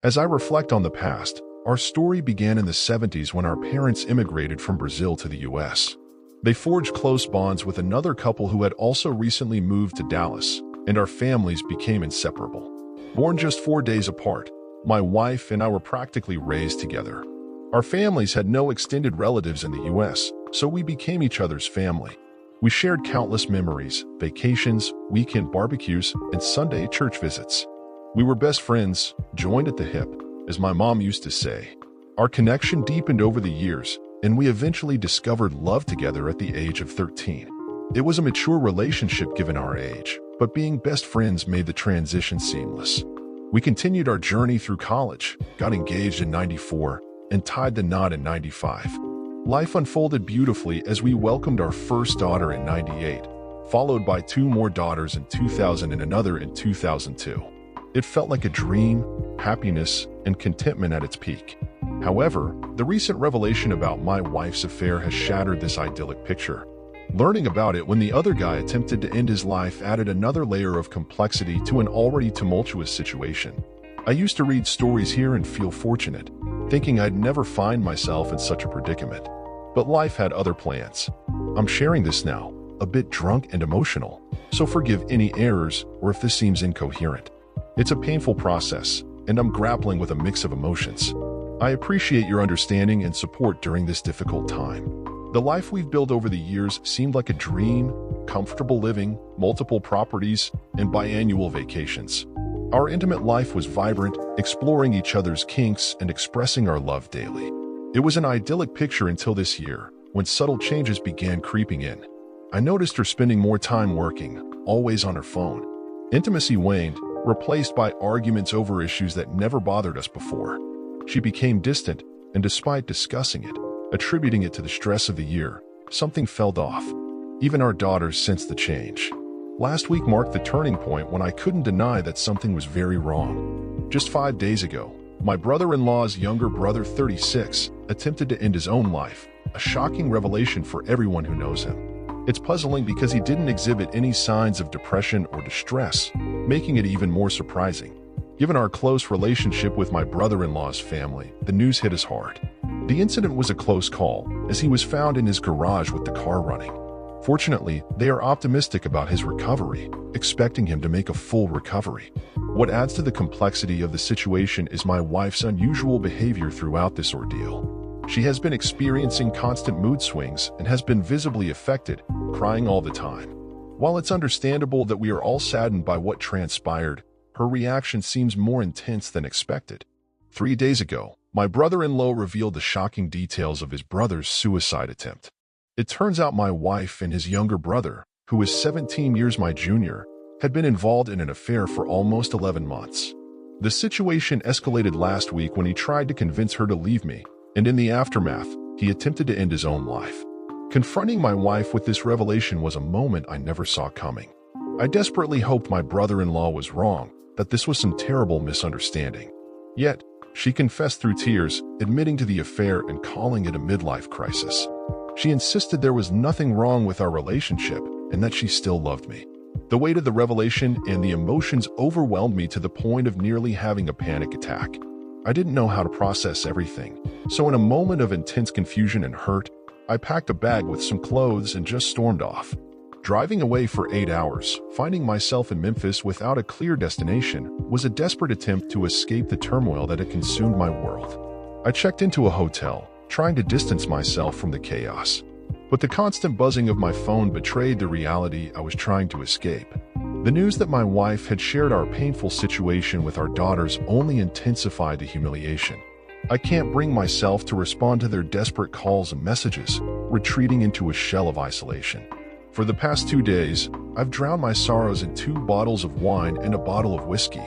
As I reflect on the past, our story began in the 70s when our parents immigrated from Brazil to the US. They forged close bonds with another couple who had also recently moved to Dallas, and our families became inseparable. Born just 4 days apart, my wife and I were practically raised together. Our families had no extended relatives in the US, so we became each other's family. We shared countless memories, vacations, weekend barbecues, and Sunday church visits. We were best friends, joined at the hip, as my mom used to say. Our connection deepened over the years, and we eventually discovered love together at the age of 13. It was a mature relationship given our age, but being best friends made the transition seamless. We continued our journey through college, got engaged in '94, and tied the knot in '95. Life unfolded beautifully as we welcomed our first daughter in '98, followed by 2 more daughters in 2000 and another in 2002. It felt like a dream, happiness, and contentment at its peak. However, the recent revelation about my wife's affair has shattered this idyllic picture. Learning about it when the other guy attempted to end his life added another layer of complexity to an already tumultuous situation. I used to read stories here and feel fortunate, thinking I'd never find myself in such a predicament. But life had other plans. I'm sharing this now, a bit drunk and emotional, so forgive any errors or if this seems incoherent. It's a painful process, and I'm grappling with a mix of emotions. I appreciate your understanding and support during this difficult time. The life we've built over the years seemed like a dream, comfortable living, multiple properties, and biannual vacations. Our intimate life was vibrant, exploring each other's kinks and expressing our love daily. It was an idyllic picture until this year, when subtle changes began creeping in. I noticed her spending more time working, always on her phone. Intimacy waned, replaced by arguments over issues that never bothered us before. She became distant, and despite discussing it, attributing it to the stress of the year, something felt off. Even our daughters sensed the change. Last week marked the turning point when I couldn't deny that something was very wrong. Just 5 days ago, my brother-in-law's younger brother, 36, attempted to end his own life, a shocking revelation for everyone who knows him. It's puzzling because he didn't exhibit any signs of depression or distress, making it even more surprising. Given our close relationship with my brother-in-law's family, the news hit us hard. The incident was a close call, as he was found in his garage with the car running. Fortunately, they are optimistic about his recovery, expecting him to make a full recovery. What adds to the complexity of the situation is my wife's unusual behavior throughout this ordeal. She has been experiencing constant mood swings and has been visibly affected, crying all the time. While it's understandable that we are all saddened by what transpired, her reaction seems more intense than expected. 3 days ago, my brother-in-law revealed the shocking details of his brother's suicide attempt. It turns out my wife and his younger brother, who is 17 years my junior, had been involved in an affair for almost 11 months. The situation escalated last week when he tried to convince her to leave me, and in the aftermath, he attempted to end his own life. Confronting my wife with this revelation was a moment I never saw coming. I desperately hoped my brother-in-law was wrong, that this was some terrible misunderstanding. Yet, she confessed through tears, admitting to the affair and calling it a midlife crisis. She insisted there was nothing wrong with our relationship and that she still loved me. The weight of the revelation and the emotions overwhelmed me to the point of nearly having a panic attack. I didn't know how to process everything, so in a moment of intense confusion and hurt, I packed a bag with some clothes and just stormed off. Driving away for 8 hours, finding myself in Memphis without a clear destination, was a desperate attempt to escape the turmoil that had consumed my world. I checked into a hotel, trying to distance myself from the chaos. But the constant buzzing of my phone betrayed the reality I was trying to escape. The news that my wife had shared our painful situation with our daughters only intensified the humiliation. I can't bring myself to respond to their desperate calls and messages, retreating into a shell of isolation. For the past 2 days, I've drowned my sorrows in 2 bottles of wine and a bottle of whiskey.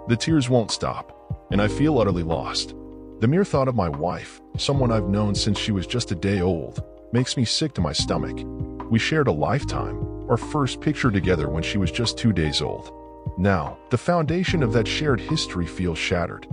The tears won't stop, and I feel utterly lost. The mere thought of my wife, someone I've known since she was just a day old, makes me sick to my stomach. We shared a lifetime, our first picture together when she was just 2 days old. Now, the foundation of that shared history feels shattered.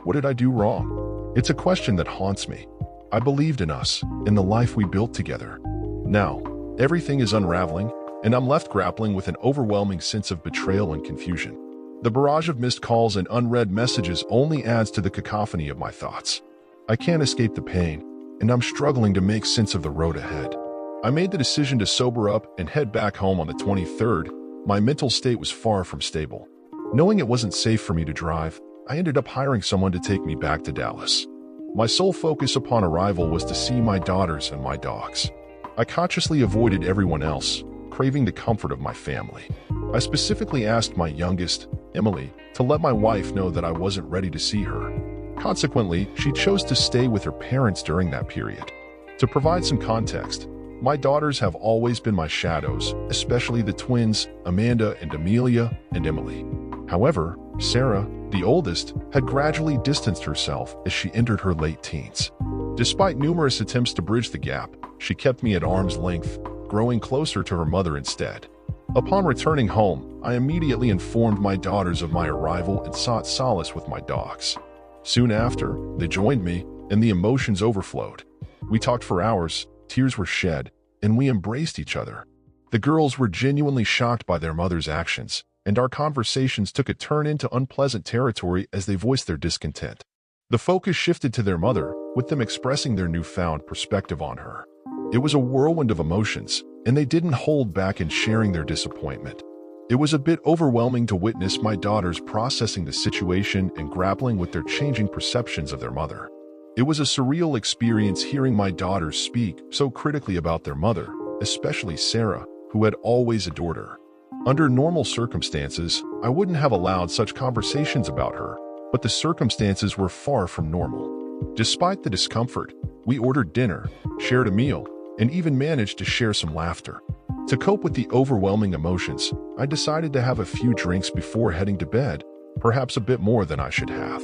What did I do wrong? It's a question that haunts me. I believed in us, in the life we built together. Now, everything is unraveling, and I'm left grappling with an overwhelming sense of betrayal and confusion. The barrage of missed calls and unread messages only adds to the cacophony of my thoughts. I can't escape the pain, and I'm struggling to make sense of the road ahead. I made the decision to sober up and head back home on the 23rd. My mental state was far from stable. Knowing it wasn't safe for me to drive, I ended up hiring someone to take me back to Dallas. My sole focus upon arrival was to see my daughters and my dogs. I consciously avoided everyone else, craving the comfort of my family. I specifically asked my youngest, Emily, to let my wife know that I wasn't ready to see her. Consequently, she chose to stay with her parents during that period. To provide some context, my daughters have always been my shadows, especially the twins, Amanda and Amelia and Emily. However, Sarah, the oldest, had gradually distanced herself as she entered her late teens. Despite numerous attempts to bridge the gap, she kept me at arm's length, growing closer to her mother instead. Upon returning home, I immediately informed my daughters of my arrival and sought solace with my dogs. Soon after, they joined me, and the emotions overflowed. We talked for hours, tears were shed, and we embraced each other. The girls were genuinely shocked by their mother's actions, and our conversations took a turn into unpleasant territory as they voiced their discontent. The focus shifted to their mother, with them expressing their newfound perspective on her. It was a whirlwind of emotions, and they didn't hold back in sharing their disappointment. It was a bit overwhelming to witness my daughters processing the situation and grappling with their changing perceptions of their mother. It was a surreal experience hearing my daughters speak so critically about their mother, especially Sarah, who had always adored her. Under normal circumstances, I wouldn't have allowed such conversations about her, but the circumstances were far from normal. Despite the discomfort, we ordered dinner, shared a meal, and even managed to share some laughter. To cope with the overwhelming emotions, I decided to have a few drinks before heading to bed, perhaps a bit more than I should have.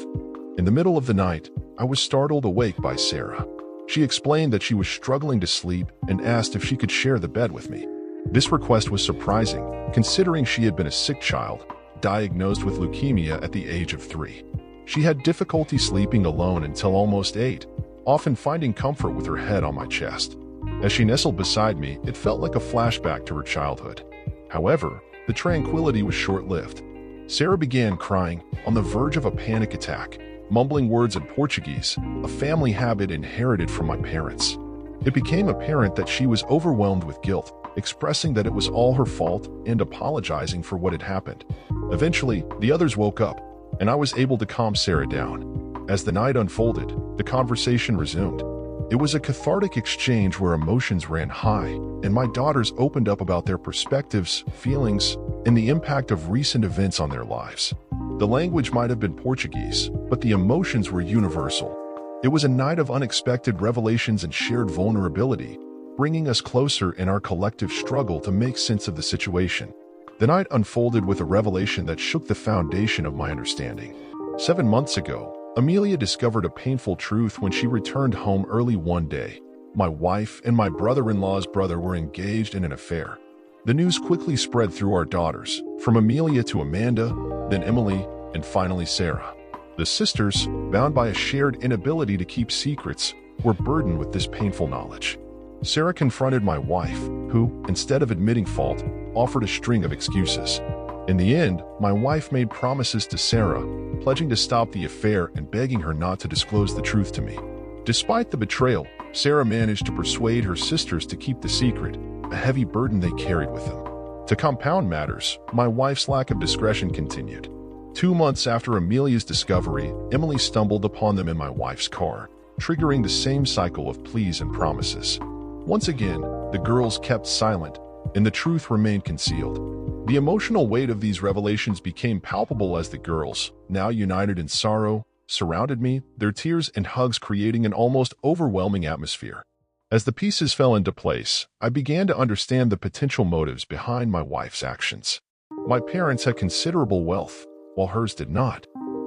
In the middle of the night, I was startled awake by Sarah. She explained that she was struggling to sleep and asked if she could share the bed with me. This request was surprising, considering she had been a sick child, diagnosed with leukemia at the age of 3. She had difficulty sleeping alone until almost 8, often finding comfort with her head on my chest. As she nestled beside me, it felt like a flashback to her childhood. However, the tranquility was short-lived. Sarah began crying, on the verge of a panic attack, mumbling words in Portuguese, a family habit inherited from my parents. It became apparent that she was overwhelmed with guilt, expressing that it was all her fault and apologizing for what had happened. Eventually, the others woke up, and I was able to calm Sarah down. As the night unfolded, the conversation resumed. It was a cathartic exchange where emotions ran high, and my daughters opened up about their perspectives, feelings, and the impact of recent events on their lives. The language might have been Portuguese, but the emotions were universal. It was a night of unexpected revelations and shared vulnerability, bringing us closer in our collective struggle to make sense of the situation. The night unfolded with a revelation that shook the foundation of my understanding. 7 months ago, Amelia discovered a painful truth when she returned home early one day. My wife and my brother-in-law's brother were engaged in an affair. The news quickly spread through our daughters, from Amelia to Amanda, then Emily, and finally Sarah. The sisters, bound by a shared inability to keep secrets, were burdened with this painful knowledge. Sarah confronted my wife, who, instead of admitting fault, offered a string of excuses. In the end, my wife made promises to Sarah, pledging to stop the affair and begging her not to disclose the truth to me. Despite the betrayal, Sarah managed to persuade her sisters to keep the secret, a heavy burden they carried with them. To compound matters, my wife's lack of discretion continued. 2 months after Amelia's discovery, Emily stumbled upon them in my wife's car, triggering the same cycle of pleas and promises. Once again, the girls kept silent, and the truth remained concealed. The emotional weight of these revelations became palpable as the girls, now united in sorrow, surrounded me, their tears and hugs creating an almost overwhelming atmosphere. As the pieces fell into place, I began to understand the potential motives behind my wife's actions. My parents had considerable wealth, while hers did not.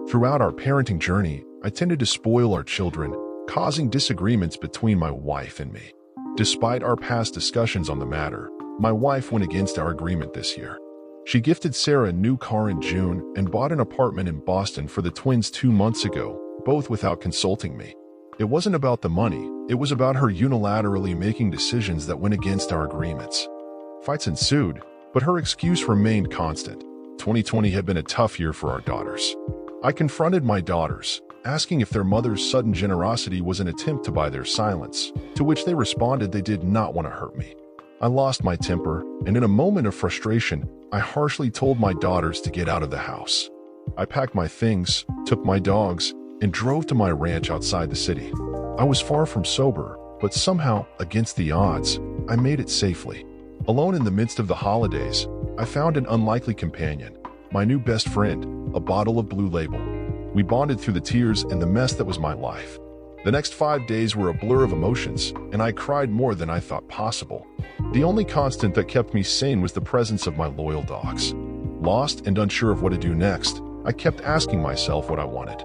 Throughout our parenting journey, I tended to spoil our children, causing disagreements between my wife and me. Despite our past discussions on the matter, my wife went against our agreement this year. She gifted Sarah a new car in June and bought an apartment in Boston for the twins 2 months ago, both without consulting me. It wasn't about the money, it was about her unilaterally making decisions that went against our agreements. Fights ensued, but her excuse remained constant. 2020 had been a tough year for our daughters. I confronted my daughters, asking if their mother's sudden generosity was an attempt to buy their silence, to which they responded they did not want to hurt me. I lost my temper, and in a moment of frustration, I harshly told my daughters to get out of the house. I packed my things, took my dogs, and drove to my ranch outside the city. I was far from sober, but somehow, against the odds, I made it safely. Alone in the midst of the holidays, I found an unlikely companion, my new best friend, a bottle of Blue Label. We bonded through the tears and the mess that was my life. The next 5 days were a blur of emotions, and I cried more than I thought possible. The only constant that kept me sane was the presence of my loyal dogs. Lost and unsure of what to do next, I kept asking myself what I wanted.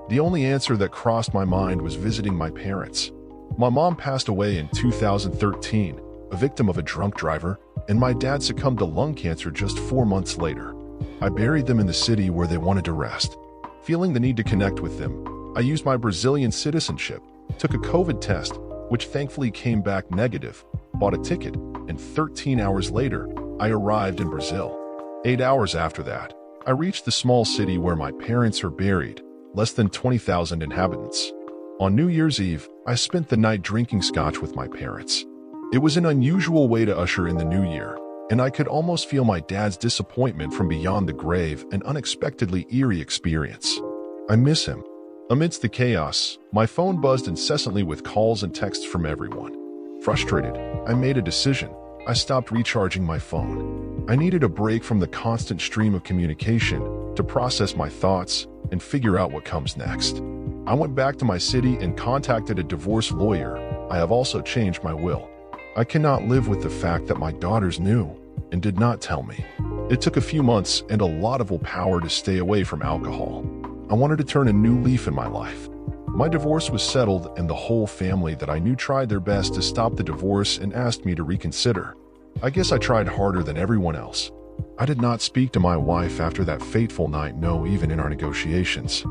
The only answer that crossed my mind was visiting my parents. My mom passed away in 2013, a victim of a drunk driver, and my dad succumbed to lung cancer just 4 months later. I buried them in the city where they wanted to rest. Feeling the need to connect with them, I used my Brazilian citizenship, took a COVID test, which thankfully came back negative, bought a ticket, and 13 hours later, I arrived in Brazil. 8 hours after that, I reached the small city where my parents are buried, less than 20,000 inhabitants. On New Year's Eve, I spent the night drinking scotch with my parents. It was an unusual way to usher in the new year, and I could almost feel my dad's disappointment from beyond the grave, an unexpectedly eerie experience. I miss him. Amidst the chaos, my phone buzzed incessantly with calls and texts from everyone. Frustrated, I made a decision. I stopped recharging my phone. I needed a break from the constant stream of communication to process my thoughts and figure out what comes next. I went back to my city and contacted a divorce lawyer. I have also changed my will. I cannot live with the fact that my daughters knew and did not tell me. It took a few months and a lot of willpower to stay away from alcohol. I wanted to turn a new leaf in my life. My divorce was settled, and the whole family that I knew tried their best to stop the divorce and asked me to reconsider. I guess I tried harder than everyone else. I did not speak to my wife after that fateful night, no, even in our negotiations.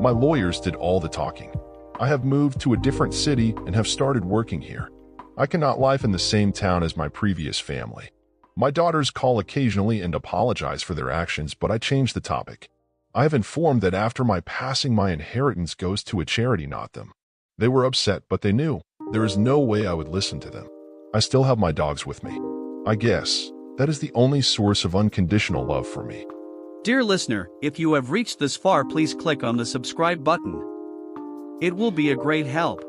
My lawyers did all the talking. I have moved to a different city and have started working here. I cannot live in the same town as my previous family. My daughters call occasionally and apologize for their actions, but I changed the topic. I have informed that after my passing, my inheritance goes to a charity, not them. They were upset, but they knew there is no way I would listen to them. I still have my dogs with me. I guess that is the only source of unconditional love for me. Dear listener, if you have reached this far, please click on the subscribe button. It will be a great help.